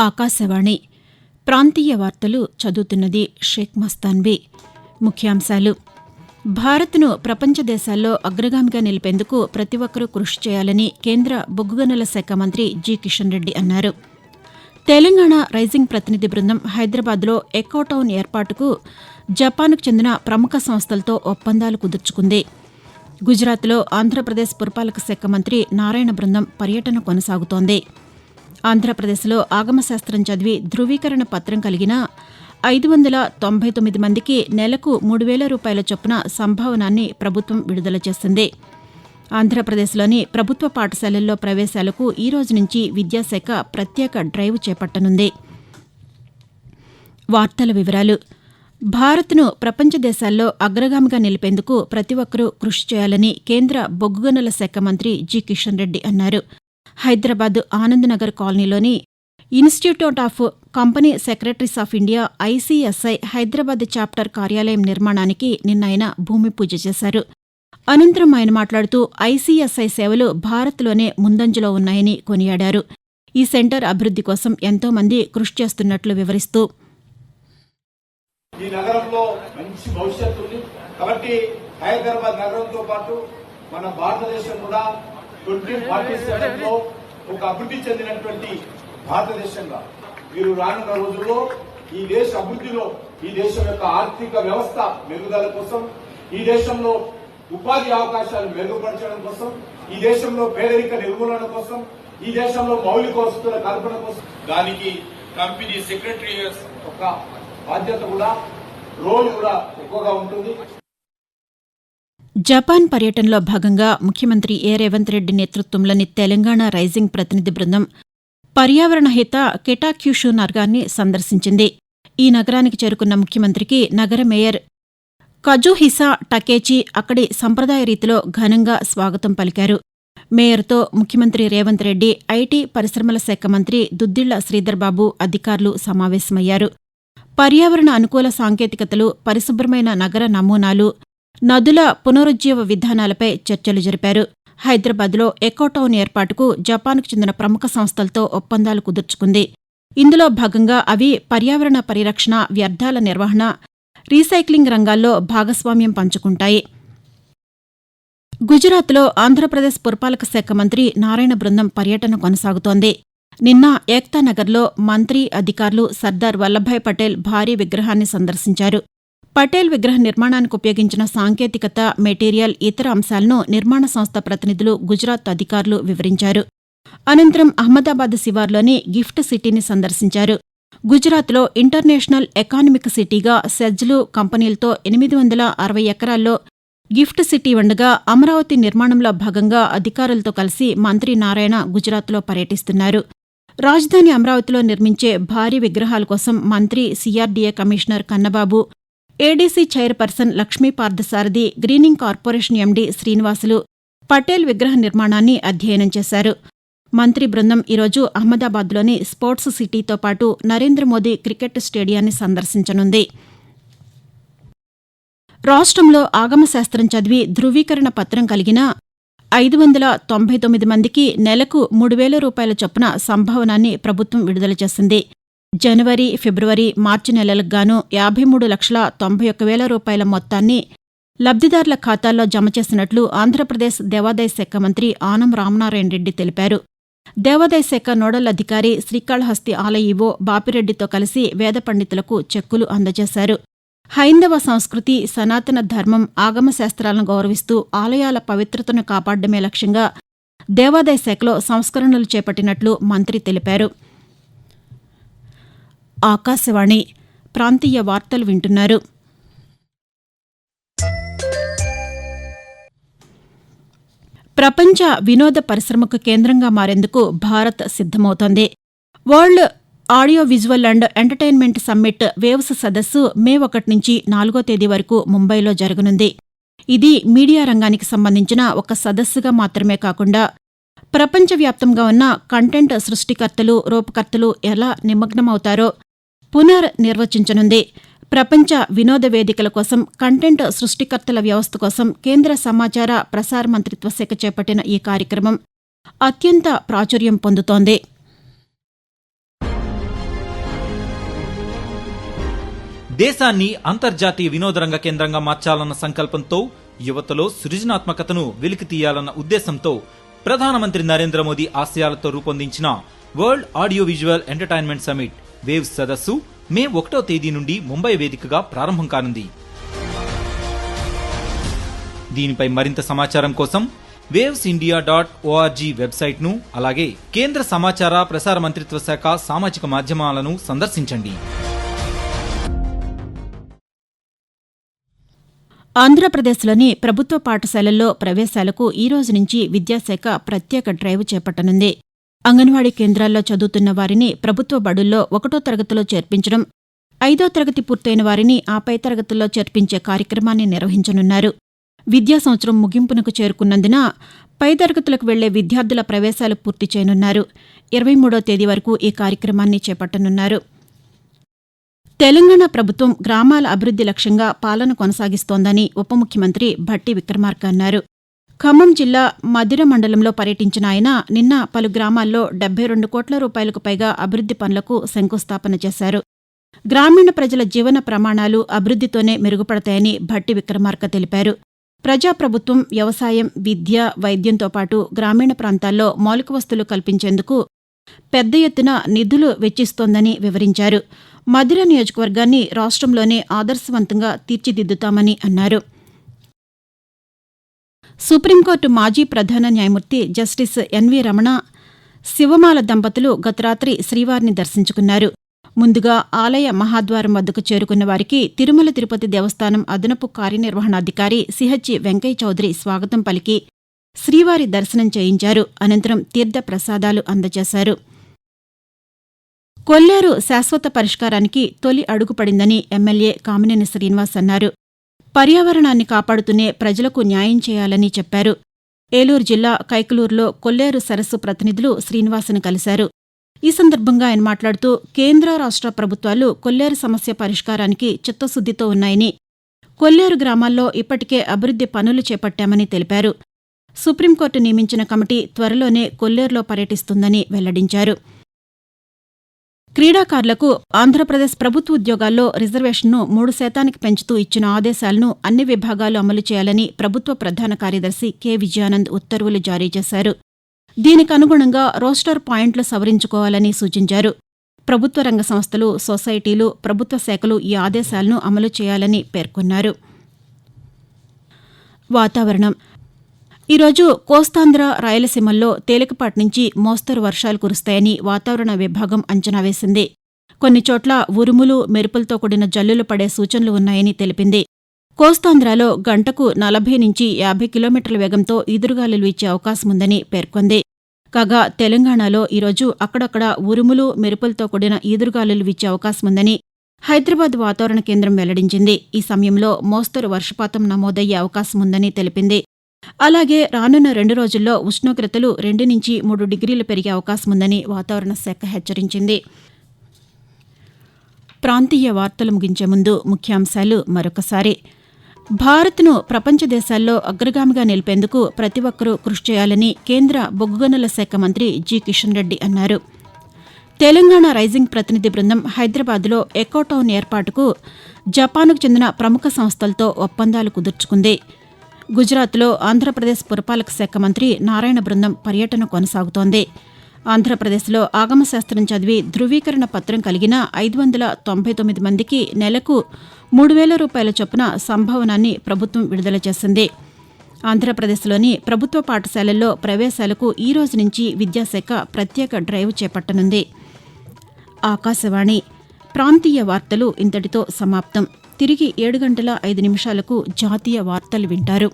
ఆకాశవాణి ప్రాంతీయ వార్తలు చదువుతున్నది షేక్ మస్తాన్వి. ముఖ్యాంశాలు: భారత్ను ప్రపంచ దేశాల్లో అగ్రగామిగా నిలిపేందుకు ప్రతి ఒక్కరూ కృషి చేయాలని కేంద్ర బొగ్గు గనుల శాఖ మంత్రి జి కిషన్ రెడ్డి అన్నారు. తెలంగాణ రైజింగ్ ప్రతినిధి బృందం హైదరాబాద్లో ఎకోటౌన్ ఏర్పాటుకు జపాన్కు చెందిన ప్రముఖ సంస్థలతో ఒప్పందాలు కుదుర్చుకుంది. గుజరాత్లో ఆంధ్రప్రదేశ్ పురపాలక శాఖ మంత్రి నారాయణ బృందం పర్యటన కొనసాగుతోంది. ఆంధ్రప్రదేశ్లో ఆగమశాస్త్రం చదివి ధృవీకరణ పత్రం కలిగిన 599 మందికి నెలకు 3,000 రూపాయల చొప్పున సంభావనాన్ని ప్రభుత్వం విడుదల చేసింది. ఆంధ్రప్రదేశ్లోని ప్రభుత్వ పాఠశాలల్లో ప్రవేశాలకు ఈ రోజు నుంచి విద్యాశాఖ ప్రత్యేక డ్రైవ్ చేపట్టనుంది. వార్తల వివరాలు: భారత్ను ప్రపంచ దేశాల్లో అగ్రగామిగా నిలిపేందుకు ప్రతి ఒక్కరూ కృషి చేయాలని కేంద్ర బొగ్గు గనుల శాఖ మంత్రి జి కిషన్ రెడ్డి అన్నారు. హైదరాబాద్ ఆనందనగర్ కాలనీలోని institute of company secretaries of India ICSI Hyderabad chapter కార్యాలయం నిర్మాణానికి నిన్న ఆయన భూమి పూజ చేశారు. అనంతరం ఆయన మాట్లాడుతూ ఐసీఎస్ఐ సేవలు భారత్లోనే ముందంజలో ఉన్నాయని కొనియాడారు. ఈ సెంటర్ అభివృద్ది కోసం ఎంతో మంది కృషి చేస్తున్నట్లు వివరిస్తూ, ఈ నగరంలో మంచి భవిష్యత్తు ఉంది కాబట్టి హైదరాబాద్ నగరంతో పాటు మన భారతదేశం కూడా 2047 లో ఒక అభివృద్ధి చెందినటువంటి భారతదేశంగా మీరు రానున్న రోజుల్లో ఈ దేశ అభివృద్ధిలో, ఈ దేశం యొక్క ఆర్థిక వ్యవస్థ మెరుగుదల కోసం, ఈ దేశంలో ఉపాధి అవకాశాలు మెరుగుపరచడం కోసం, ఈ దేశంలో పేదరిక నిర్మూలన కోసం, ఈ దేశంలో మౌలిక వసతుల కల్పన కోసం దానికి కంపెనీ సెక్రటరీ యొక్క బాధ్యత కూడా రోజు కూడా ఎక్కువగా ఉంటుంది. జపాన్ పర్యటనలో భాగంగా ముఖ్యమంత్రి ఏ రేవంత్ రెడ్డి నేతృత్వంలోని తెలంగాణ రైజింగ్ ప్రతినిధి బృందం పర్యావరణ హిత కిటాక్యూషు నగరాన్ని సందర్శించింది. ఈ నగరానికి చేరుకున్న ముఖ్యమంత్రికి నగర మేయర్ కజుహిసా టకేచి అక్కడి సంప్రదాయ రీతిలో ఘనంగా స్వాగతం పలికారు. మేయర్తో ముఖ్యమంత్రి రేవంత్ రెడ్డి, ఐటీ పరిశ్రమల శాఖ మంత్రి దుద్దిళ్ల శ్రీధర్బాబు అధికారులు సమావేశమయ్యారు. పర్యావరణ అనుకూల సాంకేతికతలు, పరిశుభ్రమైన నగర నమూనాలు, నదుల పునరుజ్జీవ విధానాలపై చర్చలు జరిపారు. హైదరాబాద్లో ఎకోటౌన్ ఏర్పాటుకు జపాన్కు చెందిన ప్రముఖ సంస్థలతో ఒప్పందాలు కుదుర్చుకుంది. ఇందులో భాగంగా అవి పర్యావరణ పరిరక్షణ, వ్యర్థాల నిర్వహణ, రీసైక్లింగ్ రంగాల్లో భాగస్వామ్యం పంచుకుంటాయి. గుజరాత్లో ఆంధ్రప్రదేశ్ పురపాలక శాఖ మంత్రి నారాయణ బృందం పర్యటన కొనసాగుతోంది. నిన్న ఏక్తానగర్లో మంత్రి, అధికారులు సర్దార్ వల్లభాయ్ పటేల్ భారీ విగ్రహాన్ని సందర్శించారు. పటేల్ విగ్రహ నిర్మాణానికి ఉపయోగించిన సాంకేతికత, మెటీరియల్, ఇతర అంశాలను నిర్మాణ సంస్థ ప్రతినిధులు, గుజరాత్ అధికారులు వివరించారు. అనంతరం అహ్మదాబాద్ శివార్లోని గిఫ్ట్ సిటీని సందర్శించారు. గుజరాత్లో ఇంటర్నేషనల్ ఎకానమిక్ సిటీగా సెజ్లు కంపెనీలతో 860 ఎకరాల్లో గిఫ్ట్ సిటీ ఉండగా, అమరావతి నిర్మాణంలో భాగంగా అధికారులతో కలిసి మంత్రి నారాయణ గుజరాత్లో పర్యటిస్తున్నారు. రాజధాని అమరావతిలో నిర్మించే భారీ విగ్రహాల కోసం మంత్రి, CRDA commissioner Kannababu, ADC chairperson Lakshmi Parthasarathi, greening corporation MD Srinivasulu Patel విగ్రహ నిర్మాణాన్ని అధ్యయనం చేశారు. మంత్రి బృందం ఈరోజు అహ్మదాబాద్లోని స్పోర్ట్స్ సిటీతో పాటు నరేంద్ర మోదీ క్రికెట్ స్టేడియాన్ని సందర్శించనుంది. రాష్ట్రంలో ఆగమశాస్త్రం చదివి ధృవీకరణ పత్రం కలిగిన 599 మందికి నెలకు 3,000 రూపాయల చొప్పున సంభావనాన్ని ప్రభుత్వం విడుదల చేసింది. జనవరి, ఫిబ్రవరి, మార్చి నెలలకు గాను 53,91,000 రూపాయల మొత్తాన్ని లబ్దిదారుల ఖాతాల్లో జమ చేసినట్లు ఆంధ్రప్రదేశ్ దేవాదాయ శాఖ మంత్రి ఆనం రామనారాయణ రెడ్డి తెలిపారు. దేవాదాయ శాఖ నోడల్ అధికారి, శ్రీకాళహస్తి ఆలయ ఈవో బాపిరెడ్డితో కలిసి వేద పండితులకు చెక్కులు అందజేశారు. హైందవ సంస్కృతి, సనాతన ధర్మం, ఆగమ శాస్త్రాలను గౌరవిస్తూ ఆలయాల పవిత్రతను కాపాడడమే లక్ష్యంగా దేవాదాయ శాఖలో సంస్కరణలు చేపట్టినట్లు మంత్రి తెలిపారు. ఆకాశవాణి ప్రాంతీయ వార్తలు వింటున్నారు. ప్రపంచ వినోద పరిశ్రమకు కేంద్రంగా మారేందుకు భారత్ సిద్దమవుతోంది. World audio visual and entertainment summit waves సదస్సు మే 1 నుంచి 4వ తేదీ వరకు ముంబైలో జరగనుంది. ఇది మీడియా రంగానికి సంబంధించిన ఒక సదస్సుగా మాత్రమే కాకుండా ప్రపంచవ్యాప్తంగా ఉన్న కంటెంట్ సృష్టికర్తలు, రూపకర్తలు ఎలా నిమగ్నమవుతారో పునర్నిర్వచించనుంది. ప్రపంచ వినోద వేదికల కోసం, కంటెంట్ సృష్టికర్తల వ్యవస్థ కోసం కేంద్ర సమాచార ప్రసార మంత్రిత్వ శాఖ చేపట్టిన ఈ కార్యక్రమం అత్యంత ప్రాచుర్యం పొందుతోంది. దేశాన్ని అంతర్జాతీయ వినోదరంగ కేంద్రంగా మార్చాలన్న సంకల్పంతో యువతలో సృజనాత్మకతను వెలికితీయాలన్న ఉద్దేశంతో ప్రధానమంత్రి నరేంద్ర మోదీ ఆశయాలతో రూపొందించిన world audio visual entertainment summit waves సదస్సు మే 1వ తేదీ నుండి ముంబై వేదికగా ప్రారంభం కానుంది. దీనిపై మరింత సమాచారం కోసం wavesindia.org వెబ్సైట్ను అలాగే కేంద్ర సమాచార ప్రసార మంత్రిత్వ శాఖ సామాజిక మాధ్యమాలను సందర్శించండి. ఆంధ్రప్రదేశ్లోని ప్రభుత్వ పాఠశాలల్లో ప్రవేశాలకు ఈ రోజు నుంచి విద్యాశాఖ ప్రత్యేక డ్రైవ్ చేపట్టనుంది. అంగన్వాడీ కేంద్రాల్లో చదువుతున్న వారిని ప్రభుత్వ బడుల్లో 1వ తరగతిలో చేర్పించడం, 5వ తరగతి పూర్తయిన వారిని ఆ పై తరగతుల్లో చేర్పించే కార్యక్రమాన్ని నిర్వహించనున్నారు. విద్యా సంవత్సరం ముగింపునకు చేరుకున్నందున పై తరగతులకు వెళ్లే విద్యార్థుల ప్రవేశాలు పూర్తి చేయనున్నారు. 23వ తేదీ వరకు ఈ కార్యక్రమాన్ని చేపట్టనున్నారు. తెలంగాణ ప్రభుత్వం గ్రామాల అభివృద్ది లక్ష్యంగా పాలన కొనసాగిస్తోందని ఉప ముఖ్యమంత్రి భట్టి విక్రమార్క అన్నారు. ఖమ్మం జిల్లా మధిర మండలంలో పర్యటించిన ఆయన నిన్న పలు గ్రామాల్లో 72 కోట్ల రూపాయలకు పైగా అభివృద్ది పనులకు శంకుస్థాపన చేశారు. గ్రామీణ ప్రజల జీవన ప్రమాణాలు అభివృద్దితోనే మెరుగుపడతాయని భట్టి విక్రమార్క తెలిపారు. ప్రజాప్రభుత్వం వ్యవసాయం, విద్య, వైద్యంతో పాటు గ్రామీణ ప్రాంతాల్లో మౌలిక వసతులు కల్పించేందుకు పెద్ద ఎత్తున నిధులు వెచ్చిస్తోందని వివరించారు. మధిర నియోజకవర్గాన్ని రాష్ట్రంలోనే ఆదర్శవంతంగా తీర్చిదిద్దుతామని అన్నారు. సుప్రీంకోర్టు మాజీ ప్రధాన న్యాయమూర్తి జస్టిస్ ఎన్వీ రమణ, శివమాల దంపతులు గత రాత్రి శ్రీవారిని దర్శించుకున్నారు. ముందుగా ఆలయ మహాద్వారం వద్దకు చేరుకున్న వారికి తిరుమల తిరుపతి దేవస్థానం అదనపు కార్యనిర్వహణాధికారి సిహెచ్ వెంకయ్య చౌదరి స్వాగతం పలికి శ్రీవారి దర్శనం చేయించారు. అనంతరం తీర్థ ప్రసాదాలు అందజేశారు. కొల్లేరు శాశ్వత పరిష్కారానికి తొలి అడుగు పడిందని ఎమ్మెల్యే కామినేని శ్రీనివాస్ అన్నారు. పర్యావరణాన్ని కాపాడుతూనే ప్రజలకు న్యాయం చేయాలని చెప్పారు. ఏలూరు జిల్లా కైకలూరులో కొల్లేరు సరస్సు ప్రతినిధులు శ్రీనివాస్ను కలిశారు. ఈ సందర్భంగా ఆయన మాట్లాడుతూ కేంద్ర రాష్ట్ర ప్రభుత్వాలు కొల్లేరు సమస్య పరిష్కారానికి చిత్తశుద్దితో ఉన్నాయని, కొల్లేరు గ్రామాల్లో ఇప్పటికే అభివృద్ది పనులు చేపట్టామని తెలిపారు. సుప్రీంకోర్టు నియమించిన కమిటీ త్వరలోనే కొల్లేరులో పర్యటిస్తుందని వెల్లడించారు. క్రీడాకారులకు ఆంధ్రప్రదేశ్ ప్రభుత్వ ఉద్యోగాల్లో రిజర్వేషన్ను 3% పెంచుతూ ఇచ్చిన ఆదేశాలను అన్ని విభాగాలు అమలు చేయాలని ప్రభుత్వ ప్రధాన కార్యదర్శి కె విజయానంద్ ఉత్తర్వులు జారీ చేశారు. దీనికి అనుగుణంగా రోస్టర్ పాయింట్లు సవరించుకోవాలని సూచించారు. ప్రభుత్వ రంగ సంస్థలు, సొసైటీలు, ప్రభుత్వ శాఖలు ఈ ఆదేశాలను అమలు చేయాలని పేర్కొన్నారు. వాతావరణం. ఈరోజు కోస్తాంధ్ర, రాయలసీమల్లో తేలికపాటి నుంచి మోస్తరు వర్షాలు కురుస్తాయని వాతావరణ విభాగం అంచనా వేసింది. కొన్ని చోట్ల ఉరుములు, మెరుపులతో కూడిన జల్లులు పడే సూచనలు ఉన్నాయని తెలిపింది. కోస్తాంధ్రలో గంటకు 40 నుంచి 50 కిలోమీటర్ల వేగంతో ఈదురుగాలులు వీచే అవకాశముందని పేర్కొంది. కాగా తెలంగాణలో ఈరోజు అక్కడక్కడ ఉరుములు, మెరుపులతో కూడిన ఈదురుగాలులు వీచే అవకాశముందని హైదరాబాద్ వాతావరణ కేంద్రం వెల్లడించింది. ఈ సమయంలో మోస్తరు వర్షపాతం నమోదయ్యే అవకాశముందని తెలిపింది. అలాగే రానున్న 2 రోజుల్లో ఉష్ణోగ్రతలు 2 నుంచి 3 డిగ్రీలు పెరిగే అవకాశముందని వాతావరణ శాఖ హెచ్చరించింది. ప్రాంతీయ వార్తలు ముగించే ముందు ముఖ్యాంశాలు మరొకసారి. భారత్ను ప్రపంచ దేశాల్లో అగ్రగామిగా నిలిపేందుకు ప్రతి ఒక్కరూ కృషి చేయాలని కేంద్ర బొగ్గు గనుల శాఖ మంత్రి జి కిషన్ రెడ్డి అన్నారు. తెలంగాణ రైజింగ్ ప్రతినిధి బృందం హైదరాబాద్లో ఎకోటౌన్ ఏర్పాటుకు జపాన్కు చెందిన ప్రముఖ సంస్థలతో ఒప్పందాలు కుదుర్చుకుంది. గుజరాత్లో ఆంధ్రప్రదేశ్ పురపాలక శాఖ మంత్రి నారాయణ బృందం పర్యటన కొనసాగుతోంది. ఆంధ్రప్రదేశ్లో ఆగమశాస్త్రం చదివి ధృవీకరణ పత్రం కలిగిన 599 మందికి నెలకు 3,000 రూపాయల చొప్పున సంభావనాన్ని ప్రభుత్వం విడుదల చేసింది. ఆంధ్రప్రదేశ్లోని ప్రభుత్వ పాఠశాలల్లో ప్రవేశాలకు ఈ రోజు నుంచి విద్యాశాఖ ప్రత్యేక డ్రైవ్ చేపట్టనుంది. ఆకాశవాణి ప్రాంతీయ వార్తలు ఇంతటితో సమాప్తం. తిరిగి 7 గంటల 5 నిమిషాలకు జాతీయ వార్తలు వింటారు.